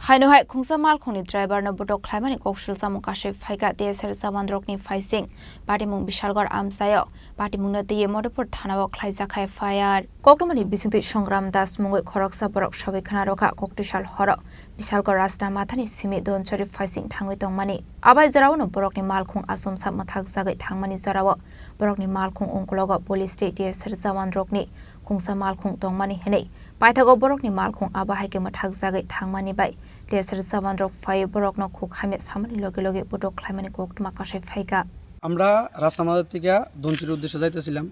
Hai Khungsa Malkhungni driver no Butok Khlaimani Koksilsamung Kasawi Phaikha TSR Jawan Rokni Phaising Patimung Bishalgor Amsayo Patimung na diye Modopur Thanao Khlaijakhai fire Koktomani Bisingti Songram Das Mungoi Khoroksa Borok Sabai Khana Roka Koktishal Horo Bishalgor Rasta Mathani Simi Don Chori Phaising Thangoi Tongmani Abai Jarawo no Borokni Malkhung Asum Sap Mathak Jagai Thangmani Jarawo Borokni Malkhung Ongkologo Police State TSR Jawan Rokni Khungsa Malkhung Tongmani Henei Paithago Borokni Malkhung Abahai ke Mathak Jagai Thangmani Bai TSR Jawan Rok Phai Borok no Khukhaime Samani Loge Loge Butok Khlaimani Koktuma Kasawi Phaikha আমরা রাস্তা মাঝ থেকে দঞ্চির উদ্দেশ্যে যাইতেছিলাম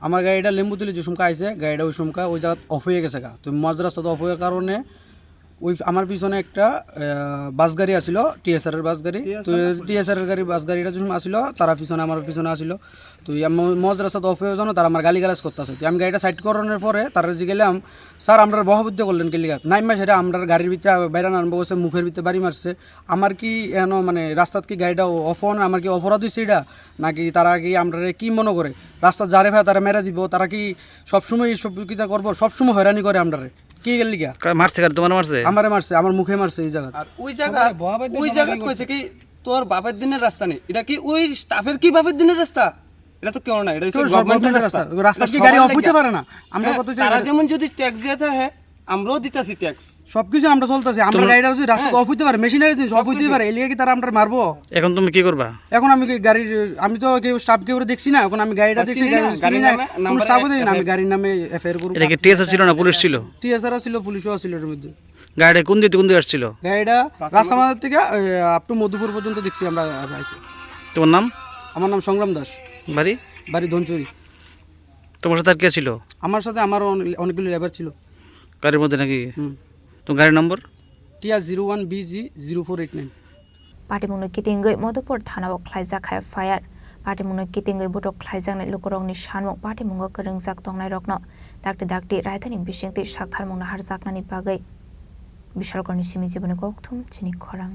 আমার গাড়িটা লেম্বুতলি যে সমকা আইছে গাড়িটা ওই সমকা ওই জায়গা অফ হয়ে গেছে তো মাঝ রাস্তাতে অফ হওয়ার কারণে ওই আমার পিছনে একটা বাস গাড়ি আসিল টিএসআর এর বাস গাড়ি তো টিএসআর এর বাস গাড়িটা যখন আসিল তারা পিছনে আমার পিছনে আসিল তো মাঝ রাস্তাতে অফ হয়ে যানো তারা আমার গালিগালাজ করতেছে তো আমি গাড়িটা সাইড করানোর পরে তারা জিগেলাম স্যার আমরা বহবুদ্ধ করলেন কেলিগা নাইমা সেটা আমরা গাড়ির ভিতরে বাইরে আনবো বসে মুখের ভিতরে বাড়ি মারছে আমার কি এন মানে রাস্তাত কি গাড়িটা অফ অন আমার কি অপরাধ হয়েছে এটা নাকি তারা কি আমরা কি মনে করে রাস্তা যারে ভাই তারা মেরে দিব তারা কি সবসময় সব কিতা করবো সবসময় হয়রানি করে আমরা কি গেলিগা মারছে গাড়ি তোমার মারছে আমারে মারছে আমার মুখে মারছে এই জায়গা আর ওই জায়গা কইছে কি তোর বাপের দিনের রাস্তা নেই এটা কি ওই স্টাফের কি বাপের দিনের রাস্তা এটা তো কেন না এটা হচ্ছে গভর্নমেন্টের রাস্তা রাস্তা কি গাড়ি অফ হইতে পারে না আমরা কত তারা যেমন যদি ট্যাক্স দিয়ে থাকে আমরাও দিতাছি ট্যাক্স সবকিছু আমরা চলতেছি আমরা গাড়িটা যদি রাস্তা অফ হইতে পারে মেশিনারি জিনিস অফ হইতে পারে এলিয়ে কি তারা আমরা মারবো এখন তুমি কি করবা এখন আমি গাড়ির আমি তো কেউ স্টাফ কেউ দেখছি না এখন আমি গাড়িটা দেখছি গাড়ি না কোনো স্টাফও দেখি না আমি গাড়ির নামে এফআইআর করব এটা কি টিএসআর ছিল না পুলিশ ছিল টিএসআর ছিল পুলিশও ছিল এর মধ্যে গাড়িটা কোন দিকে আসছিল গাড়িটা রাস্তা মাঝ থেকে আপ টু মধুপুর পর্যন্ত দেখছি আমরা আইছি তোমার নাম আমার নাম সংগ্রাম দাস বাড়ি ধনচুরি তোমার সাথে আর কে ছিল আমার সাথে আমার অনেকগুলো লেবার ছিল গাড়ির মধ্যে নাকি তোমার গাড়ির নম্বর TR01BG0489 Patimung Kitingoi Modopur Thanao Khlaijakhai fire Patimung Kitingoi Butok Khlaijaknai Lukorongni Sanmung Patimung Kerengjak Tongnai Rokno Dakti Raithani Bisingti Saktharmungna Harjaknani Bagai Bishalgorni Simi Jiboni Kokthum Chini Khorang